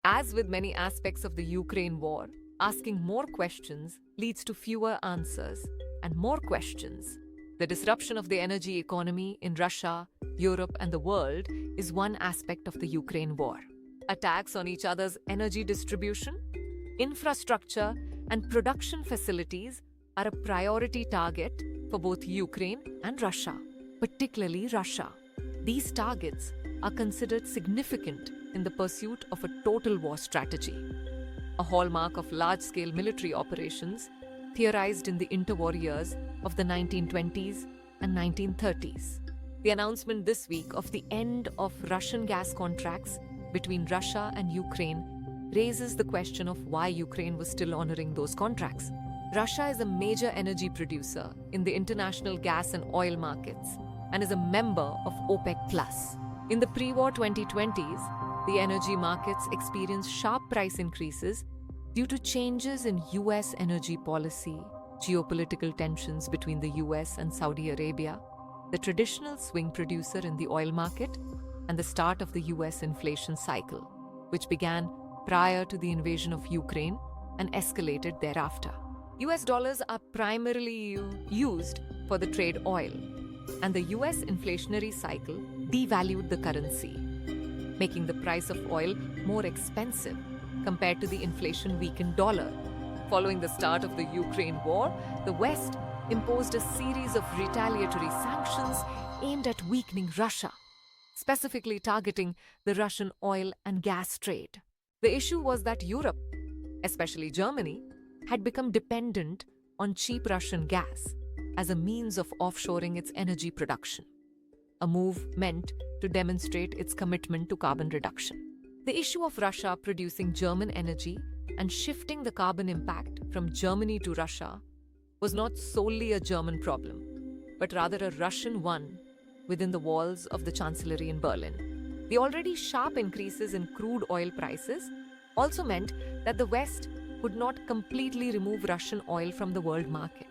As with many aspects of the Ukraine war, asking more questions leads to fewer answers and more questions. The disruption of the energy economy in Russia, Europe, and the world is one aspect of the Ukraine war. Attacks on each other's energy distribution, infrastructure, and production facilities are a priority target for both Ukraine and Russia, particularly Russia. These targets are considered significant in the pursuit of a total war strategy, a hallmark of large-scale military operations theorized in the interwar years of the 1920s and 1930s. The announcement this week of the end of Russian gas contracts between Russia and Ukraine raises the question of why Ukraine was still honoring those contracts. Russia is a major energy producer in the international gas and oil markets and is a member of OPEC+. In the pre-war 2020s, the energy markets experienced sharp price increases due to changes in US energy policy, geopolitical tensions between the US and Saudi Arabia, the traditional swing producer in the oil market, and the start of the US inflation cycle, which began prior to the invasion of Ukraine and escalated thereafter. US dollars are primarily used for the trade oil, and the US inflationary cycle devalued the currency, making the price of oil more expensive compared to the inflation-weakened dollar. Following the start of the Ukraine war, the West imposed a series of retaliatory sanctions aimed at weakening Russia, specifically targeting the Russian oil and gas trade. The issue was that Europe, especially Germany, had become dependent on cheap Russian gas as a means of offshoring its energy production, a move meant to demonstrate its commitment to carbon reduction. The issue of Russia producing German energy and shifting the carbon impact from Germany to Russia was not solely a German problem, but rather a Russian one within the walls of the Chancellery in Berlin. The already sharp increases in crude oil prices also meant that the West could not completely remove Russian oil from the world market,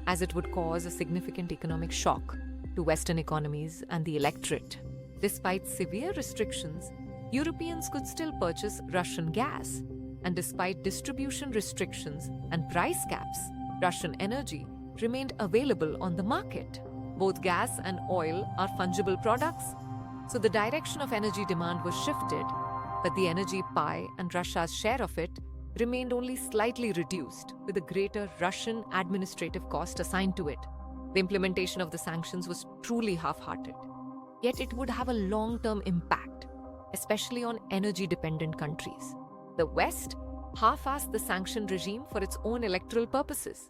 as it would cause a significant economic shock to Western economies and the electorate. Despite severe restrictions, Europeans could still purchase Russian gas, and despite distribution restrictions and price caps, Russian energy remained available on the market. Both gas and oil are fungible products, so the direction of energy demand was shifted, but the energy pie and Russia's share of it remained only slightly reduced, with a greater Russian administrative cost assigned to it. The implementation of the sanctions was truly half-hearted, yet it would have a long-term impact, especially on energy-dependent countries. The West half-assed the sanction regime for its own electoral purposes,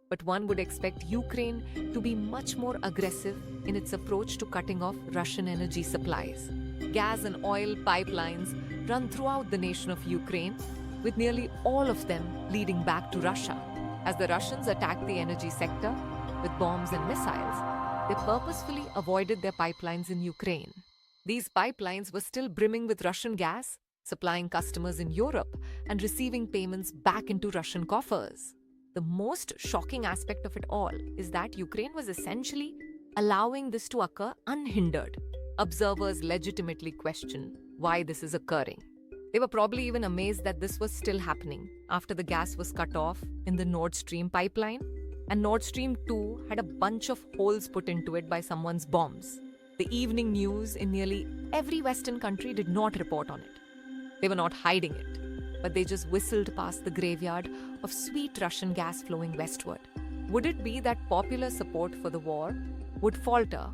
but one would expect Ukraine to be much more aggressive in its approach to cutting off Russian energy supplies. Gas and oil pipelines run throughout the nation of Ukraine, with nearly all of them leading back to Russia. As the Russians attacked the energy sector with bombs and missiles, they purposefully avoided their pipelines in Ukraine. These pipelines were still brimming with Russian gas, supplying customers in Europe and receiving payments back into Russian coffers. The most shocking aspect of it all is that Ukraine was essentially allowing this to occur unhindered. Observers legitimately question why this is occurring. They were probably even amazed that this was still happening after the gas was cut off in the Nord Stream pipeline, and Nord Stream 2 had a bunch of holes put into it by someone's bombs. The evening news in nearly every Western country did not report on it. They were not hiding it, but they just whistled past the graveyard of sweet Russian gas flowing westward. Would it be that popular support for the war would falter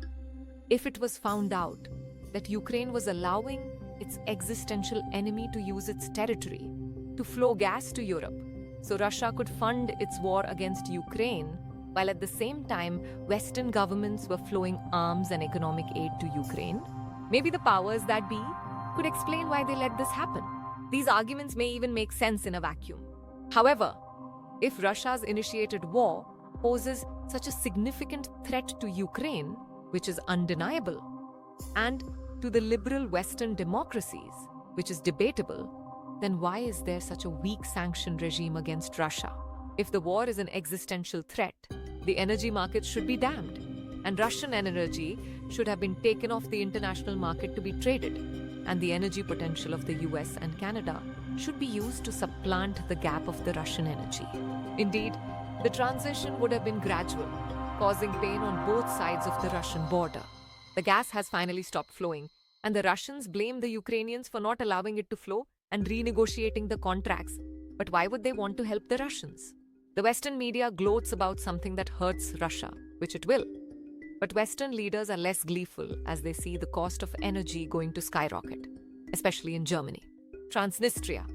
if it was found out that Ukraine was allowing its existential enemy to use its territory to flow gas to Europe, so Russia could fund its war against Ukraine, while at the same time Western governments were flowing arms and economic aid to Ukraine? Maybe the powers that be could explain why they let this happen. These arguments may even make sense in a vacuum. However, if Russia's initiated war poses such a significant threat to Ukraine, which is undeniable, and to the liberal Western democracies, which is debatable, then why is there such a weak sanction regime against Russia? If the war is an existential threat, the energy markets should be damned, and Russian energy should have been taken off the international market to be traded. and the energy potential of the US and Canada should be used to supplant the gap of the Russian energy. Indeed, the transition would have been gradual, causing pain on both sides of the Russian border. The gas has finally stopped flowing, and the Russians blame the Ukrainians for not allowing it to flow and renegotiating the contracts. But why would they want to help the Russians? The Western media gloats about something that hurts Russia, which it will. But Western leaders are less gleeful as they see the cost of energy going to skyrocket, especially in Germany. Transnistria,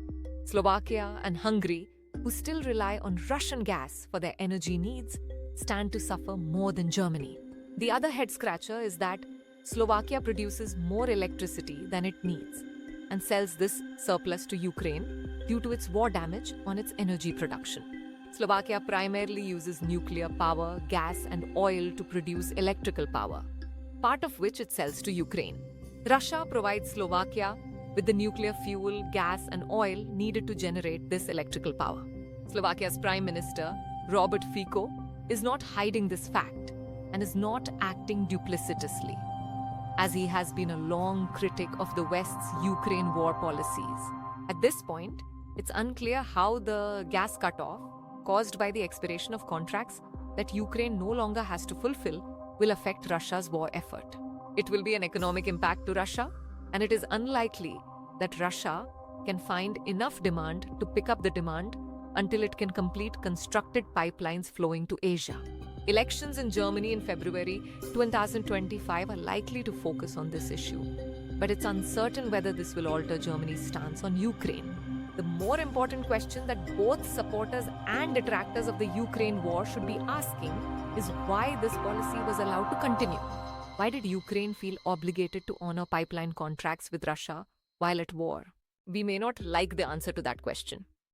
Slovakia, and Hungary, who still rely on Russian gas for their energy needs, stand to suffer more than Germany. The other head scratcher is that Slovakia produces more electricity than it needs and sells this surplus to Ukraine due to its war damage on its energy production. Slovakia primarily uses nuclear power, gas, and oil to produce electrical power, part of which it sells to Ukraine. Russia provides Slovakia with the nuclear fuel, gas, and oil needed to generate this electrical power. Slovakia's Prime Minister, Robert Fico, is not hiding this fact and is not acting duplicitously, as he has been a long critic of the West's Ukraine war policies. At this point, it's unclear how the gas cutoff, caused by the expiration of contracts that Ukraine no longer has to fulfill, will affect Russia's war effort. It will be an economic impact to Russia, and it is unlikely that Russia can find enough demand to pick up the demand until it can complete constructed pipelines flowing to Asia. Elections in Germany in February 2025 are likely to focus on this issue, but it's uncertain whether this will alter Germany's stance on Ukraine. The more important question that both supporters and detractors of the Ukraine war should be asking is why this policy was allowed to continue. Why did Ukraine feel obligated to honor pipeline contracts with Russia while at war? We may not like the answer to that question,